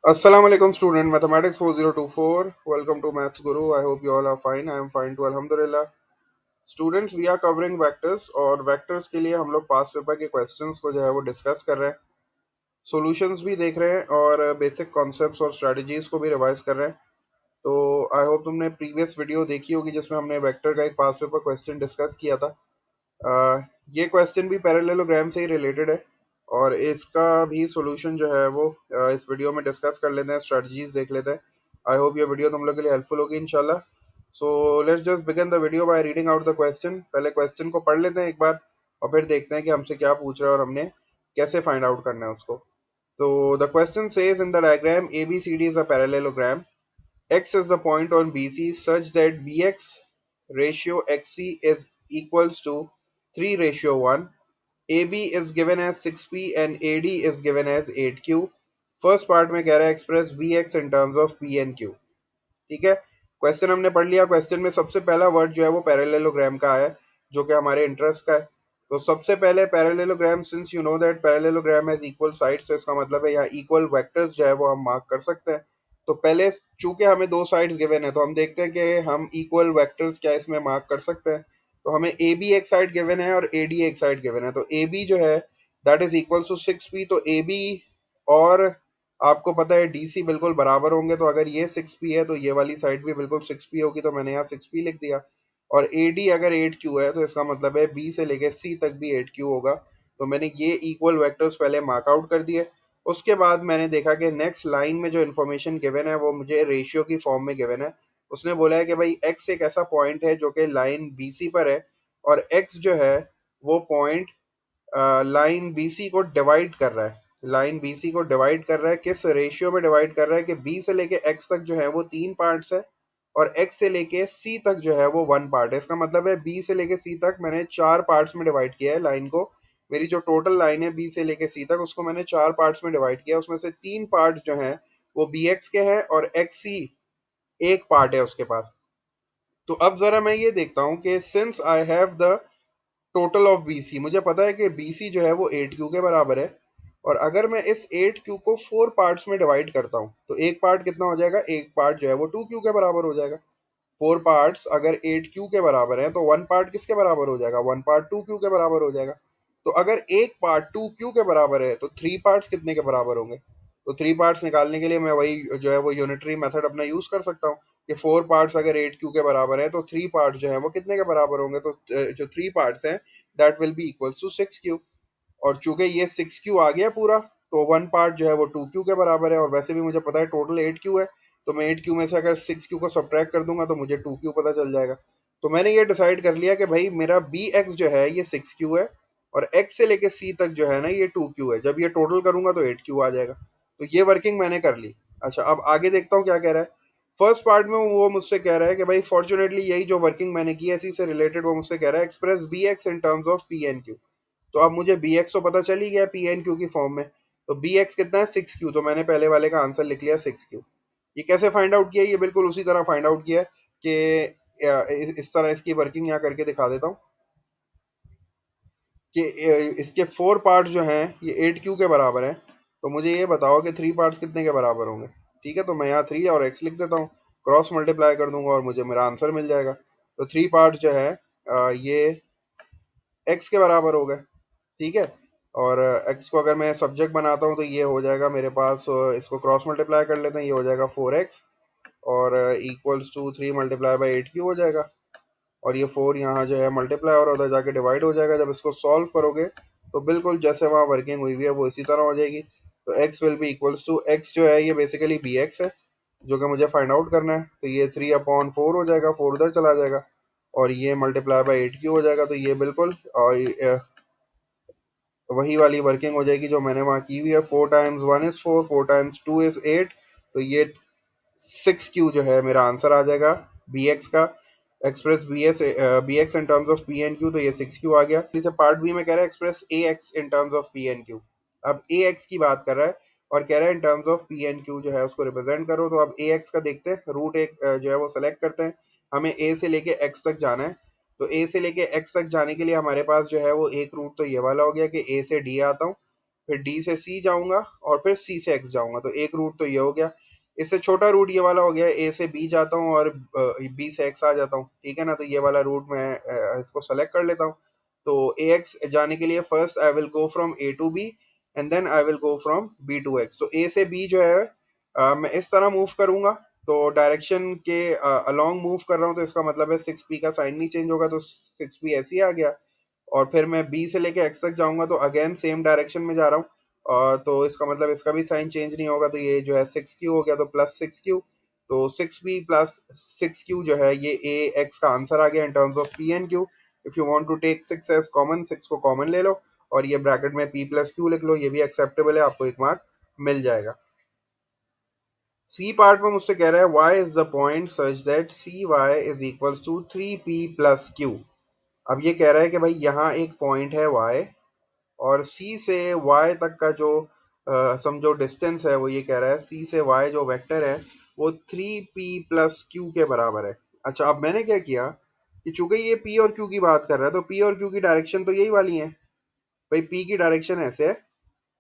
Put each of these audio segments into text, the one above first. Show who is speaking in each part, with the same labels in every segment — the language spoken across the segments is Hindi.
Speaker 1: Assalamu alaikum student mathematics 4024. Welcome to Maths Guru. I hope you all are fine. I am fine too. Alhamdulillah. Students, we are covering vectors और vectors के लिए हम लोग पास्ट पेपर के क्वेश्चंस को जो है वो डिस्कस कर रहे हैं, सॉल्यूशंस भी देख रहे हैं और बेसिक कॉन्सेप्ट्स और स्ट्रेटजीज को भी रिवाइज कर रहे हैं। तो आई होप तुमने प्रीवियस वीडियो देखी होगी जिसमें हमने वेक्टर का एक पास्ट पेपर क्वेश्चन डिस्कस किया था। ये क्वेश्चन भी पैरेललोग्राम से ही रिलेटेड है और इसका भी सॉल्यूशन जो है वो इस वीडियो में डिस्कस कर लेते हैं, स्ट्रेटजीज देख लेते हैं। आई होप ये वीडियो तुम लोग के लिए हेल्पफुल होगी इंशाल्लाह। So let's just begin the video by reading out the question. पहले क्वेश्चन को पढ़ लेते हैं एक बार और फिर देखते हैं कि हमसे क्या पूछ रहा है और हमने कैसे फाइंड आउट करना है उसको। तो the question says in the diagram ABCD is a parallelogram. X is the point on BC such that BX ratio XC is equals to 3 ratio 1. AB is given as 6P and AD is given as 8Q. First part में कह रहा है express BX in terms of P and Q। ठीक है, क्वेश्चन हमने पढ़ लिया। क्वेश्चन में सबसे पहला वर्ड जो है वो पैरेललोग्राम का है जो कि हमारे इंटरेस्ट का है। तो सबसे पहले parallelogram, since you know that parallelogram has equal sides, तो इसका मतलब है यहाँ इक्वल वेक्टर्स जो है वो हम मार्क कर सकते हैं। तो पहले चूंकि हमें दो साइड्स गिवन है तो हम देखते हैं कि हम इक्वल वेक्टर्स क्या इसमें मार्क कर सकते हैं। तो हमें ए बी एक साइड गिवन है और ए डी एक साइड गिवन है। तो ए बी जो है that is equal to 6P। तो ए बी और आपको पता है डीसी बिल्कुल बराबर होंगे। तो अगर ये 6P है तो ये वाली साइड भी बिल्कुल 6P होगी, तो मैंने यहाँ 6P लिख दिया। और AD अगर 8Q है तो इसका मतलब है B से लेके C तक भी 8Q होगा। तो मैंने ये इक्वल वेक्टर्स पहले मार्क आउट कर दिए। उसके बाद मैंने देखा कि नेक्स्ट लाइन में जो इन्फॉर्मेशन गिवन है वो मुझे रेशियो की फॉर्म में गिवन है। उसने बोला है कि भाई X एक ऐसा पॉइंट है जो कि लाइन BC पर है और X जो है वो पॉइंट लाइन बीसी को डिवाइड कर रहा है। लाइन बीसी को डिवाइड कर रहा है, किस रेशियो में डिवाइड कर रहा है कि बी से लेके एक्स तक जो है वो 3 पार्ट्स है और एक्स से लेके सी तक जो है वो 1 पार्ट है। इसका मतलब है बी से लेके सी तक मैंने 4 पार्ट्स में डिवाइड किया है लाइन को। मेरी जो टोटल लाइन है बी से लेके सी तक उसको मैंने 4 पार्ट्स में डिवाइड किया। उसमें से 3 पार्ट जो हैं वो बी एक्स के हैं और एक्स सी एक पार्ट है उसके पास। तो अब जरा मैं ये देखता हूँ कि since I have the total of BC, मुझे पता है कि BC जो है वो 8Q के बराबर है। और अगर मैं इस 8Q को 4 पार्ट्स में डिवाइड करता हूँ तो एक पार्ट कितना हो जाएगा, एक पार्ट जो है वो 2Q के बराबर हो जाएगा। 4 पार्ट्स अगर 8Q के बराबर है तो 1 पार्ट किसके बराबर हो जाएगा, 1 पार्ट 2Q के बराबर हो जाएगा। तो अगर एक पार्ट 2Q के बराबर है तो 3 पार्ट्स कितने के बराबर होंगे। तो 3 पार्ट्स निकालने के लिए मैं वही जो है वो यूनिटरी मेथड अपना यूज कर सकता हूँ कि 4 पार्ट्स अगर 8Q के बराबर है तो 3 पार्ट जो है वो कितने के बराबर होंगे। तो जो 3 पार्ट्स हैं that will be equal to 6Q। और चूंकि ये 6Q आ गया पूरा तो 1 पार्ट जो है वो 2Q के बराबर है और वैसे भी मुझे पता है टोटल 8Q है। तो मैं 8Q में से अगर 6Q को सब्ट्रैक्ट कर दूंगा तो मुझे 2Q पता चल जाएगा। तो मैंने ये डिसाइड कर लिया कि भाई मेरा BX जो है ये 6Q है और X से लेके C तक जो है ना ये 2Q है। जब ये टोटल करूंगा तो 8Q आ जाएगा। तो ये वर्किंग मैंने कर ली। अच्छा, अब आगे देखता हूँ क्या कह रहा है। फर्स्ट पार्ट में वो मुझसे कह रहा है कि भाई फॉर्चुनेटली यही जो वर्किंग मैंने की है इसी से रिलेटेड वो मुझसे कह रहा है express BX in terms of PNQ। तो अब मुझे BX तो पता चल ही गया PNQ की फॉर्म में। तो BX कितना है 6Q, तो मैंने पहले वाले का आंसर लिख लिया 6Q। ये कैसे फाइंड आउट किया, ये बिल्कुल उसी तरह फाइंड आउट किया है कि इस तरह इसकी वर्किंग यहाँ करके दिखा देता हूँ कि इसके 4 पार्ट जो हैं ये 8Q के बराबर हैं। तो मुझे ये बताओ कि 3 पार्ट्स कितने के बराबर होंगे। ठीक है, तो मैं यहाँ 3 और X लिख देता हूँ, क्रॉस मल्टीप्लाई कर दूंगा और मुझे मेरा आंसर मिल जाएगा। तो 3 पार्ट जो है ये X के बराबर हो गए। ठीक है, और X को अगर मैं सब्जेक्ट बनाता हूँ तो ये हो जाएगा मेरे पास, इसको क्रॉस मल्टीप्लाई कर लेते हैं, ये हो जाएगा 4X और इक्वल्स टू 3 × 8Q हो जाएगा। और ये 4 यहाँ जो है मल्टीप्लाई और उधर जाके डिवाइड हो जाएगा। जब इसको सॉल्व करोगे तो बिल्कुल जैसे वहाँ वर्किंग हुई हुई है वो इसी तरह हो जाएगी। तो x will be equals to, x जो है ये बेसिकली BX है जो कि मुझे फाइंड आउट करना है। तो ये 3/4 हो जाएगा, 4 उधर चला जाएगा और ये मल्टीप्लाई बाई 8Q हो जाएगा। तो ये बिल्कुल वही वाली वर्किंग हो जाएगी जो मैंने वहाँ की हुई है। 4 × 1 is 4, 4 × 2 is 8। तो ये 6Q जो है मेरा आंसर आ जाएगा BX का। Express BX in terms of PNQ, तो ये 6Q आ गया। इसे पार्ट बी में कह रहा है express AX in terms of PNQ। अब AX की बात कर रहा है और कह रहा है इन टर्म्स ऑफ PNQ जो है उसको रिप्रेजेंट करो। तो अब AX का देखते हैं, रूट एक जो है वो सेलेक्ट करते हैं। हमें A से लेके X तक जाना है। तो A से लेके X तक जाने के लिए हमारे पास जो है वो एक रूट तो ये वाला हो गया कि A से D आता हूँ, फिर डी से सी जाऊंगा और फिर सी से एक्स जाऊंगा। तो एक रूट तो ये हो गया। इससे छोटा रूट ये वाला हो गया, ए से बी जाता हूँ और बी से एक्स आ जाता हूँ, ठीक है ना। तो ये वाला रूट मैं इसको सेलेक्ट कर लेता हूँ। तो ए एक्स जाने के लिए first I will go from A to B and then I will go from B to X. तो ए से बी जो है मैं इस तरह मूव करूंगा। तो डायरेक्शन के अलोंग मूव कर रहा हूँ, तो इसका मतलब है 6p का साइन नहीं चेंज होगा, तो 6p ऐसे ही आ गया। और फिर मैं बी से लेके एक्स तक जाऊंगा, तो अगेन सेम डायरेक्शन में जा रहा हूँ। और तो इसका मतलब इसका भी साइन चेंज नहीं होगा, तो ये जो है 6q हो गया, तो +6q। तो 6p प्लस 6q जो है ये ए एक्स का आंसर आ गया in terms of P N Q. If you want to take 6 as common, 6 को कॉमन ले लो और ये ब्रैकेट में p प्लस क्यू लिख लो, ये भी एक्सेप्टेबल है, आपको 1 मार्क मिल जाएगा। सी पार्ट में मुझसे कह रहा है y is the point such that C Y is equals to 3p plus Q. अब ये कह रहा है कि भाई यहाँ एक पॉइंट है y और C से y तक का जो समझो डिस्टेंस है, वो ये कह रहा है C से y जो वेक्टर है वो 3p प्लस क्यू के बराबर है। अच्छा, अब मैंने क्या किया कि चूंकि ये p और q की बात कर रहा है, तो p और q की डायरेक्शन तो यही वाली है। भाई p की डायरेक्शन ऐसे है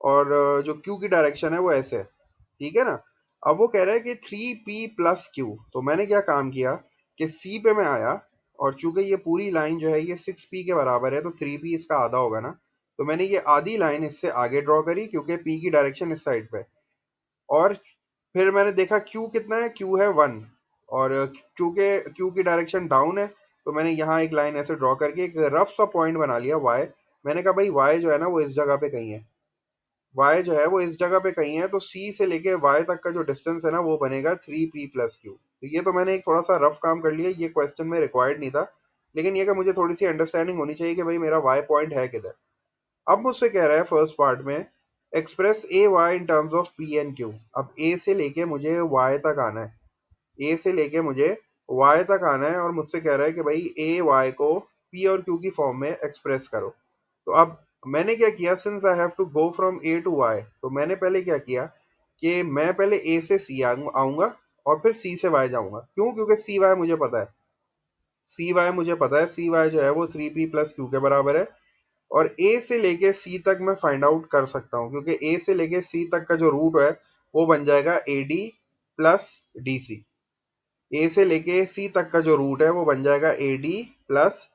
Speaker 1: और जो q की डायरेक्शन है वो ऐसे है, ठीक है ना। अब वो कह रहा है कि 3p प्लस क्यू। तो मैंने क्या काम किया कि c पे मैं आया और चूंकि ये पूरी लाइन जो है ये 6p के बराबर है, तो 3p इसका आधा होगा ना। तो मैंने ये आधी लाइन इससे आगे ड्रॉ करी क्योंकि p की डायरेक्शन इस साइड पे है। और फिर मैंने देखा q कितना है, q है 1। और चूंकि q की डायरेक्शन डाउन है, तो मैंने यहाँ एक लाइन ऐसे ड्रॉ करके एक रफ सा पॉइंट बना लिया y। मैंने कहा भाई y जो है ना वो इस जगह पे कहीं है, y जो है वो इस जगह पे कहीं है। तो c से लेके y तक का जो डिस्टेंस है ना वो बनेगा 3p प्लस क्यू। तो ये तो मैंने एक थोड़ा सा रफ काम कर लिया, ये क्वेश्चन में रिक्वायर्ड नहीं था, लेकिन ये कि मुझे थोड़ी सी अंडरस्टैंडिंग होनी चाहिए कि भाई मेरा y पॉइंट है किधर। अब मुझसे कह रहा है फर्स्ट पार्ट में express A Y in terms of P N Q. अब ए से लेके मुझे वाई तक आना है, ए से लेके मुझे वाई तक आना है और मुझसे कह रहा है कि भाई ए वाई को पी और क्यू की फॉर्म में एक्सप्रेस करो। तो अब मैंने क्या किया, since I have to go from A to Y, तो मैंने पहले क्या किया कि मैं पहले ए से सी आऊंगा और फिर सी से वाई जाऊंगा। क्यों? क्योंकि सी वाई मुझे पता है, सी वाई मुझे पता है, सी वाई जो है वो 3p प्लस क्यू के बराबर है। और ए से लेके सी तक मैं फाइंड आउट कर सकता हूँ, क्योंकि ए से लेके सी तक का जो रूट है वो बन जाएगा A D plus D C. A से लेके सी तक का जो रूट है वो बन जाएगा A D plus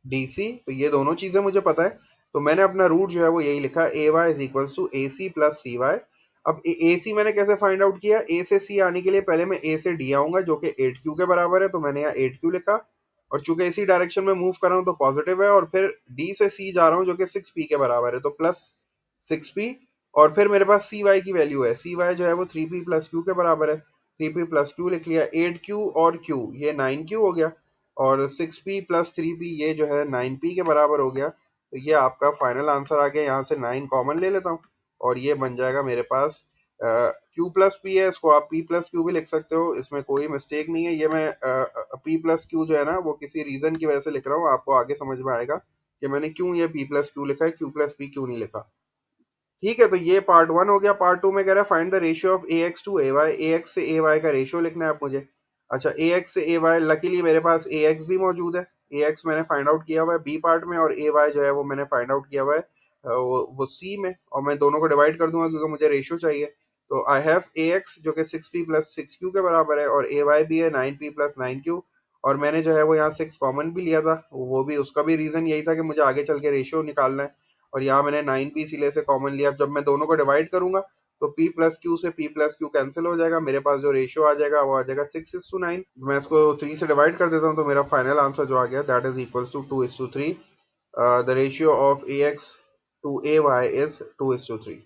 Speaker 1: D C. तो ये दोनों चीजें मुझे पता है, तो मैंने अपना रूट जो है वो यही लिखा, A Y is equal to A C plus C Y. अब ए सी मैंने कैसे फाइंड आउट किया, ए से सी आने के लिए पहले मैं ए से डी आऊंगा जो कि 8q के बराबर है, तो मैंने यहाँ 8q लिखा। और चूंकि इसी डायरेक्शन में मूव कर रहा हूँ तो पॉजिटिव है, और फिर डी से सी जा रहा हूँ जो कि 6p के बराबर है, तो +6p। और फिर मेरे पास सी वाई की वैल्यू है, सी वाई जो है वो 3p प्लस क्यू के बराबर है, 3p प्लस क्यू लिख लिया। 8q और q ये 9q हो गया, और 6p प्लस 3p ये जो है 9p के बराबर हो गया। तो ये आपका फाइनल आंसर आ गया। यहाँ से 9 कॉमन ले लेता हूँ और ये बन जाएगा मेरे पास q प्लस पी है, इसको आप p प्लस क्यू भी लिख सकते हो, इसमें कोई मिस्टेक नहीं है। ये मैं p प्लस क्यू जो है ना वो किसी रीजन की वजह से लिख रहा हूँ, आपको आगे समझ में आएगा कि मैंने क्यों ये p प्लस क्यू लिखा है, q प्लस p क्यों नहीं लिखा। ठीक है, तो ये पार्ट 1 हो गया। पार्ट 2 में कह रहा है find the ratio of A X to A Y, A X से ए वाई का रेशियो लिखना है आप मुझे। अच्छा, ए एक्स से ए वाई, लकीली मेरे पास ए एक्स भी मौजूद है, ए एक्स मैंने फाइंड आउट किया हुआ है बी पार्ट में, और ए वाई जो है वो मैंने फाइंड आउट किया हुआ है वो सी में। और मैं दोनों को डिवाइड कर दूंगा क्योंकि मुझे रेशियो चाहिए। तो आई हैव ए एक्स जो कि 6p प्लस 6q के बराबर है, और ए वाई भी है 9p प्लस 9q। और मैंने जो है वो यहाँ 6 कॉमन भी लिया था, वो भी उसका भी रीज़न यही था कि मुझे आगे चल के रेशियो निकालना है। और यहाँ मैंने 9p सिले से कॉमन लिया। अब जब मैं दोनों को डिवाइड करूंगा तो p प्लस क्यू से p प्लस क्यू कैंसिल हो जाएगा, मेरे पास जो रेशियो आ जाएगा वो आ जाएगा 6:9। मैं इसको 3 से डिवाइड कर देता हूँ, तो मेरा फाइनल आंसर जो आ गया that is equal to 2:3। The ratio of A X to A Y is 2:3।